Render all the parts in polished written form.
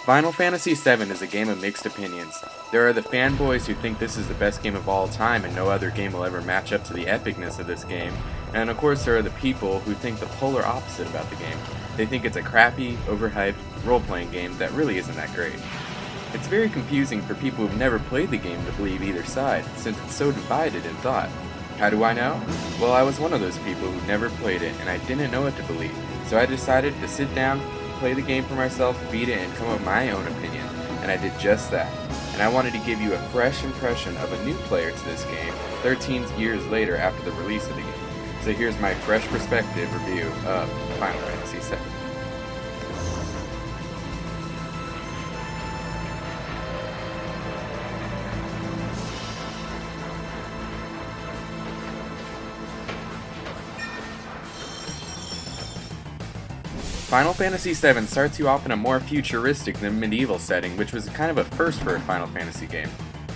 Final Fantasy VII is a game of mixed opinions. There are the fanboys who think this is the best game of all time and no other game will ever match up to the epicness of this game, and of course there are the people who think the polar opposite about the game. They think it's a crappy, overhyped, role-playing game that really isn't that great. It's very confusing for people who've never played the game to believe either side, since it's so divided in thought. How do I know? Well, I was one of those people who never played it, and I didn't know what to believe, so I decided to sit down, play the game for myself, beat it, and come up with my own opinion, and I did just that. And I wanted to give you a fresh impression of a new player to this game, 13 years later after the release of the game. So here's my fresh perspective review of Final Fantasy VII. Final Fantasy VII starts you off in a more futuristic than medieval setting, which was kind of a first for a Final Fantasy game.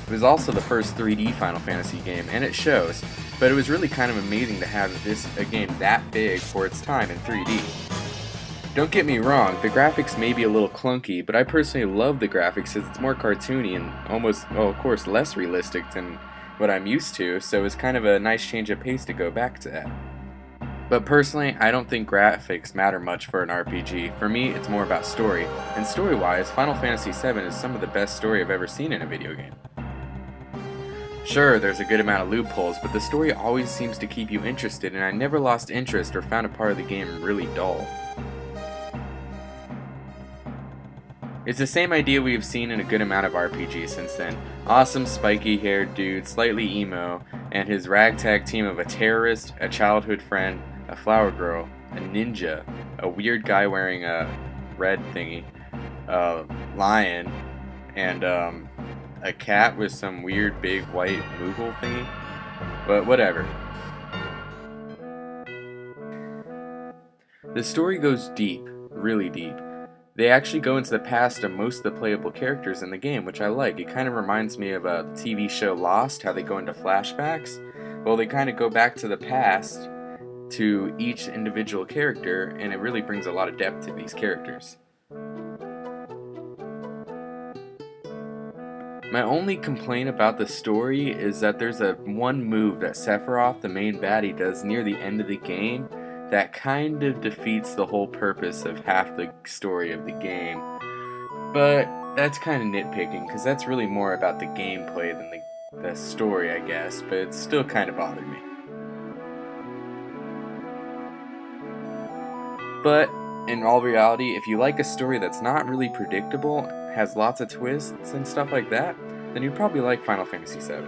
It was also the first 3D Final Fantasy game, and it shows, but it was really kind of amazing to have a game that big for its time in 3D. Don't get me wrong, the graphics may be a little clunky, but I personally love the graphics as it's more cartoony and almost, well, of course, less realistic than what I'm used to, so it's kind of a nice change of pace to go back to that. But personally, I don't think graphics matter much for an RPG. For me, it's more about story, and story-wise, Final Fantasy VII is some of the best story I've ever seen in a video game. Sure, there's a good amount of loopholes, but the story always seems to keep you interested, and I never lost interest or found a part of the game really dull. It's the same idea we have seen in a good amount of RPGs since then. Awesome spiky-haired dude, slightly emo, and his ragtag team of a terrorist, a childhood friend, a flower girl, a ninja, a weird guy wearing a red thingy, a lion, and a cat with some weird big white Moogle thingy. But whatever. The story goes deep, really deep. They actually go into the past of most of the playable characters in the game, which I like. It kind of reminds me of the TV show Lost, how they go into flashbacks. Well, they kind of go back to the past to each individual character, and it really brings a lot of depth to these characters. My only complaint about the story is that there's one move that Sephiroth, the main baddie, does near the end of the game that kind of defeats the whole purpose of half the story of the game. But that's kind of nitpicking, because that's really more about the gameplay than the story, I guess, but it still kind of bothered me. But in all reality, if you like a story that's not really predictable, has lots of twists and stuff like that, then you'd probably like Final Fantasy VII.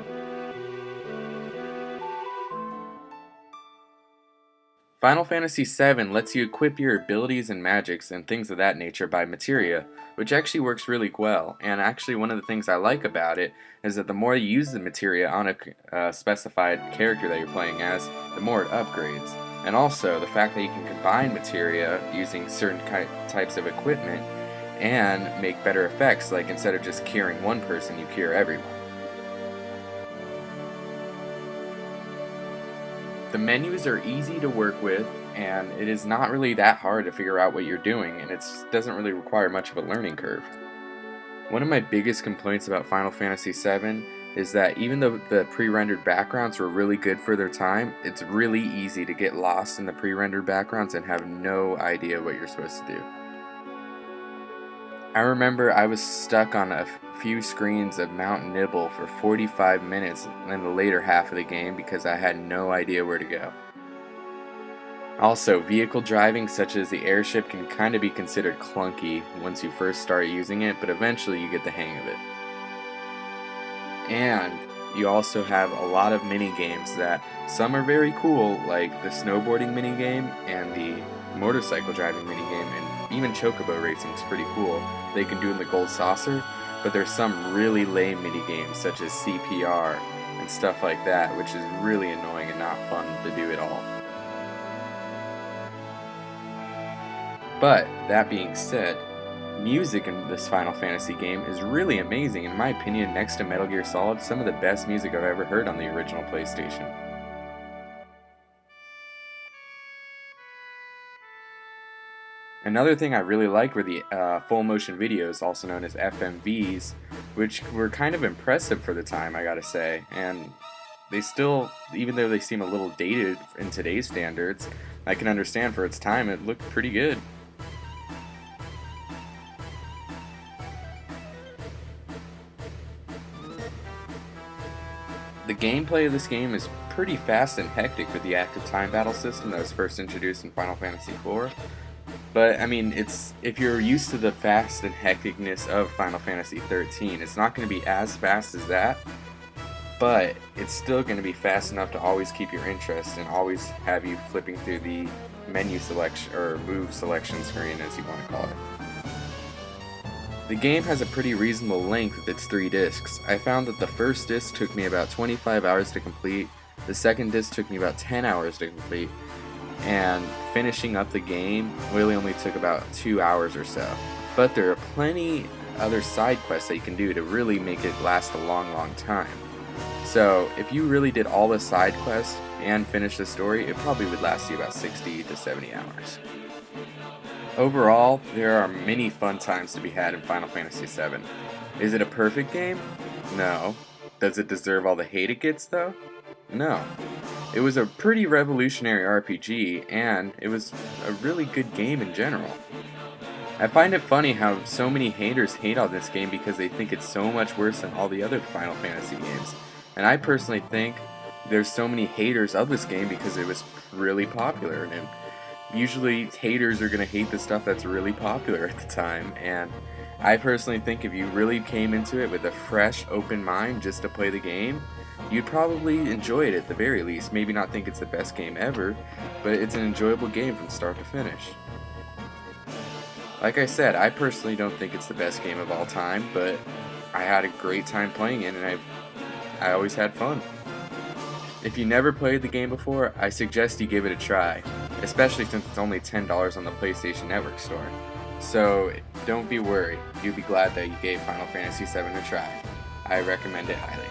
Final Fantasy VII lets you equip your abilities and magics and things of that nature by materia, which actually works really well, and actually one of the things I like about it is that the more you use the materia on a specified character that you're playing as, the more it upgrades. And also, the fact that you can combine materia using certain types of equipment and make better effects, like instead of just curing one person, you cure everyone. The menus are easy to work with, and it is not really that hard to figure out what you're doing, and it doesn't really require much of a learning curve. One of my biggest complaints about Final Fantasy VII is that even though the pre-rendered backgrounds were really good for their time, it's really easy to get lost in the pre-rendered backgrounds and have no idea what you're supposed to do. I remember I was stuck on a few screens of Mount Nibble for 45 minutes in the later half of the game because I had no idea where to go. Also, vehicle driving such as the airship can kind of be considered clunky once you first start using it, but eventually you get the hang of it. And you also have a lot of mini games that some are very cool, like the snowboarding mini game and the motorcycle driving mini game, and even chocobo racing is pretty cool. They can do in the Gold Saucer, but there's some really lame mini games such as CPR and stuff like that, which is really annoying and not fun to do at all. But that being said, music in this Final Fantasy game is really amazing. In my opinion, next to Metal Gear Solid, some of the best music I've ever heard on the original PlayStation. Another thing I really liked were the full motion videos, also known as FMVs, which were kind of impressive for the time, I gotta say. And they still, even though they seem a little dated in today's standards, I can understand for its time it looked pretty good. The gameplay of this game is pretty fast and hectic with the active time battle system that was first introduced in Final Fantasy IV. But I mean, if you're used to the fast and hecticness of Final Fantasy XIII, it's not going to be as fast as that, but it's still going to be fast enough to always keep your interest and always have you flipping through the menu selection or move selection screen, as you want to call it. The game has a pretty reasonable length with its 3 discs. I found that the first disc took me about 25 hours to complete, the second disc took me about 10 hours to complete, and finishing up the game really only took about 2 hours or so. But there are plenty other side quests that you can do to really make it last a long time. So if you really did all the side quests and finished the story, it probably would last you about 60 to 70 hours. Overall, there are many fun times to be had in Final Fantasy VII. Is it a perfect game? No. Does it deserve all the hate it gets, though? No. It was a pretty revolutionary RPG, and it was a really good game in general. I find it funny how so many haters hate on this game because they think it's so much worse than all the other Final Fantasy games. And I personally think there's so many haters of this game because it was really popular, and usually haters are going to hate the stuff that's really popular at the time, and I personally think if you really came into it with a fresh, open mind just to play the game, you'd probably enjoy it at the very least. Maybe not think it's the best game ever, but it's an enjoyable game from start to finish. Like I said, I personally don't think it's the best game of all time, but I had a great time playing it, and I always had fun. If you never played the game before, I suggest you give it a try, especially since it's only $10 on the PlayStation Network store. So don't be worried, you'll be glad that you gave Final Fantasy VII a try. I recommend it highly.